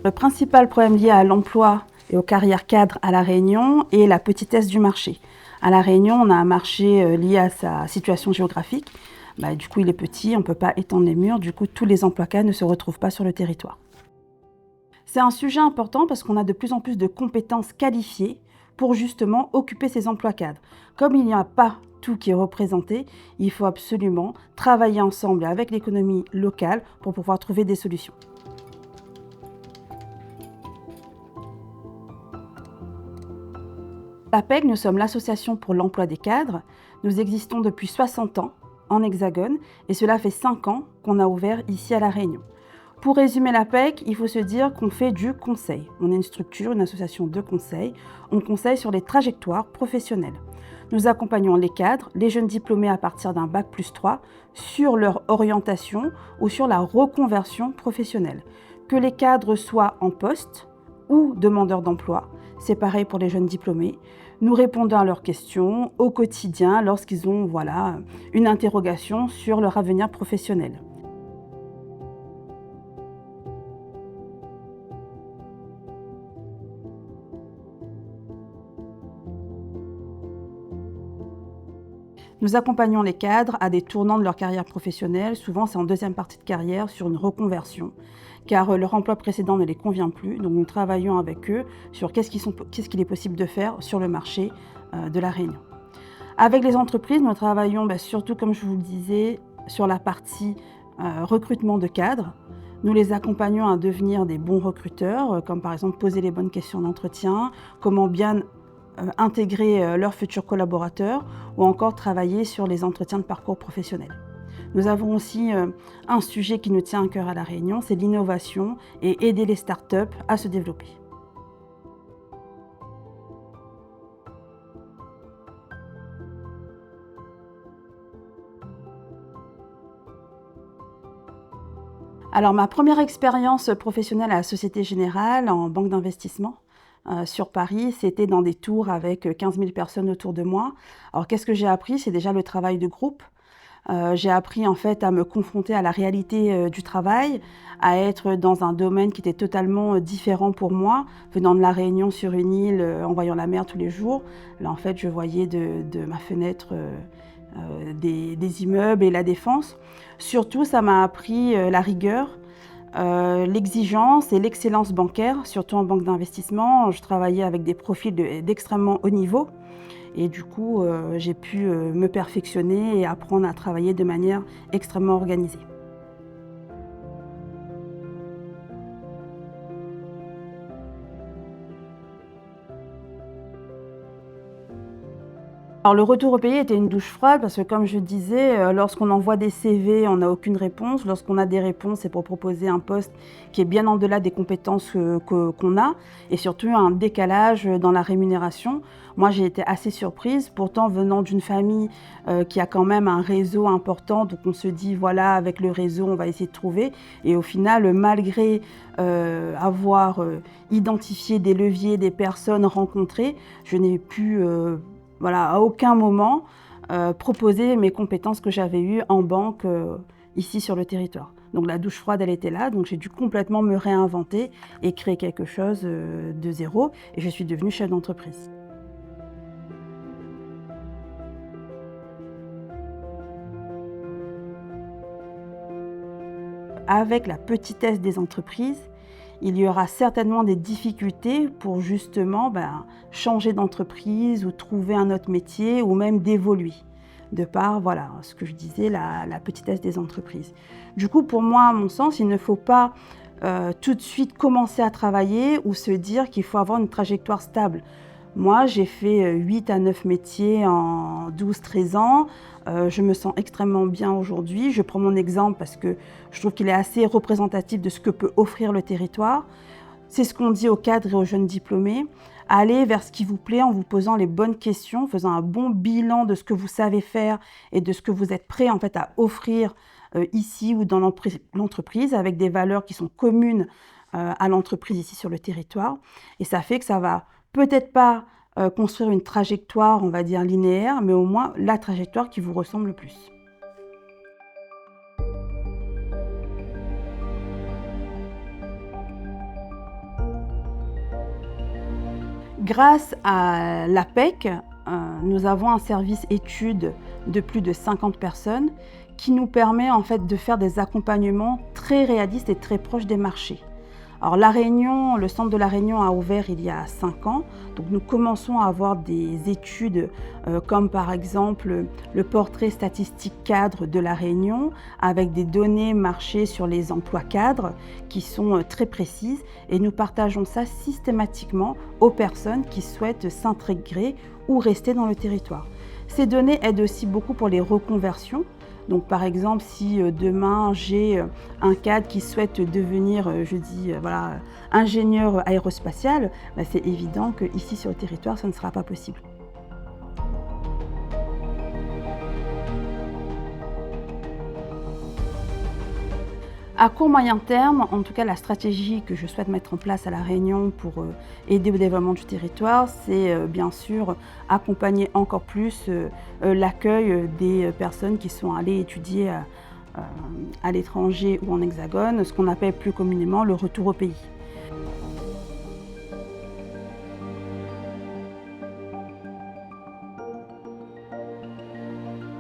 Le principal problème lié à l'emploi et aux carrières cadres à La Réunion est la petitesse du marché. À La Réunion, on a un marché lié à sa situation géographique. Du coup, il est petit, on ne peut pas étendre les murs. Du coup, tous les emplois cadres ne se retrouvent pas sur le territoire. C'est un sujet important parce qu'on a de plus en plus de compétences qualifiées pour justement occuper ces emplois cadres. Comme il n'y a pas tout qui est représenté, il faut absolument travailler ensemble avec l'économie locale pour pouvoir trouver des solutions. L'APEC, nous sommes l'association pour l'emploi des cadres. Nous existons depuis 60 ans en Hexagone et cela fait 5 ans qu'on a ouvert ici à La Réunion. Pour résumer l'APEC, il faut se dire qu'on fait du conseil. On est une structure, une association de conseil. On conseille sur les trajectoires professionnelles. Nous accompagnons les cadres, les jeunes diplômés à partir d'un bac+3 sur leur orientation ou sur la reconversion professionnelle. Que les cadres soient en poste ou demandeurs d'emploi, c'est pareil pour les jeunes diplômés. Nous répondons à leurs questions au quotidien lorsqu'ils ont une interrogation sur leur avenir professionnel. Nous accompagnons les cadres à des tournants de leur carrière professionnelle. Souvent, c'est en deuxième partie de carrière sur une reconversion, car leur emploi précédent ne les convient plus. Donc, nous travaillons avec eux sur qu'est-ce qu'il est possible de faire sur le marché de La Réunion. Avec les entreprises, nous travaillons surtout, comme je vous le disais, sur la partie recrutement de cadres. Nous les accompagnons à devenir des bons recruteurs, comme par exemple poser les bonnes questions d'entretien, comment bien intégrer leurs futurs collaborateurs ou encore travailler sur les entretiens de parcours professionnel. Nous avons aussi un sujet qui nous tient à cœur à La Réunion, c'est l'innovation et aider les startups à se développer. Alors ma première expérience professionnelle à la Société Générale en banque d'investissement, sur Paris, c'était dans des tours avec 15 000 personnes autour de moi. Alors qu'est-ce que j'ai appris? C'est déjà le travail de groupe. J'ai appris en fait à me confronter à la réalité du travail, à être dans un domaine qui était totalement différent pour moi, venant de La Réunion sur une île, en voyant la mer tous les jours. Là en fait je voyais de ma fenêtre des immeubles et la défense. Surtout ça m'a appris la rigueur, l'exigence et l'excellence bancaire, surtout en banque d'investissement. Je travaillais avec des profils d'extrêmement haut niveau et du coup, j'ai pu me perfectionner et apprendre à travailler de manière extrêmement organisée. Alors le retour au pays était une douche froide parce que comme je disais, lorsqu'on envoie des CV, on n'a aucune réponse. Lorsqu'on a des réponses, c'est pour proposer un poste qui est bien en-delà des compétences qu'on a et surtout un décalage dans la rémunération. Moi, j'ai été assez surprise, pourtant venant d'une famille qui a quand même un réseau important, donc on se dit voilà, avec le réseau, on va essayer de trouver. Et au final, malgré avoir identifié des leviers, des personnes rencontrées, je n'ai pu à aucun moment proposer mes compétences que j'avais eues en banque ici sur le territoire. Donc la douche froide, elle était là, donc j'ai dû complètement me réinventer et créer quelque chose de zéro et je suis devenue chef d'entreprise. Avec la petitesse des entreprises, il y aura certainement des difficultés pour justement changer d'entreprise ou trouver un autre métier ou même d'évoluer, de par ce que je disais, la petitesse des entreprises. Du coup, pour moi, à mon sens, il ne faut pas tout de suite commencer à travailler ou se dire qu'il faut avoir une trajectoire stable. Moi, j'ai fait 8 à 9 métiers en 12-13 ans. Je me sens extrêmement bien aujourd'hui. Je prends mon exemple parce que je trouve qu'il est assez représentatif de ce que peut offrir le territoire. C'est ce qu'on dit aux cadres et aux jeunes diplômés. Allez vers ce qui vous plaît en vous posant les bonnes questions, faisant un bon bilan de ce que vous savez faire et de ce que vous êtes prêt en fait à offrir ici ou dans l'entreprise avec des valeurs qui sont communes à l'entreprise ici sur le territoire. Et ça fait que ça va peut-être pas construire une trajectoire, on va dire linéaire, mais au moins la trajectoire qui vous ressemble le plus. Grâce à l'APEC, nous avons un service études de plus de 50 personnes qui nous permet en fait de faire des accompagnements très réalistes et très proches des marchés. Alors La Réunion, le centre de La Réunion a ouvert il y a 5 ans, donc nous commençons à avoir des études comme par exemple le portrait statistique cadre de La Réunion avec des données marché sur les emplois cadres qui sont très précises et nous partageons ça systématiquement aux personnes qui souhaitent s'intégrer ou rester dans le territoire. Ces données aident aussi beaucoup pour les reconversions. Donc par exemple, si demain j'ai un cadre qui souhaite devenir, ingénieur aérospatial, c'est évident qu'ici sur le territoire, ça ne sera pas possible. À court moyen terme, en tout cas la stratégie que je souhaite mettre en place à La Réunion pour aider au développement du territoire, c'est bien sûr accompagner encore plus l'accueil des personnes qui sont allées étudier à l'étranger ou en hexagone, ce qu'on appelle plus communément le retour au pays.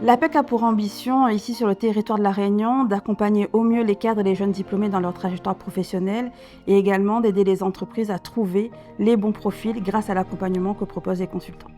L'APEC a pour ambition, ici sur le territoire de La Réunion, d'accompagner au mieux les cadres et les jeunes diplômés dans leur trajectoire professionnelle et également d'aider les entreprises à trouver les bons profils grâce à l'accompagnement que proposent les consultants.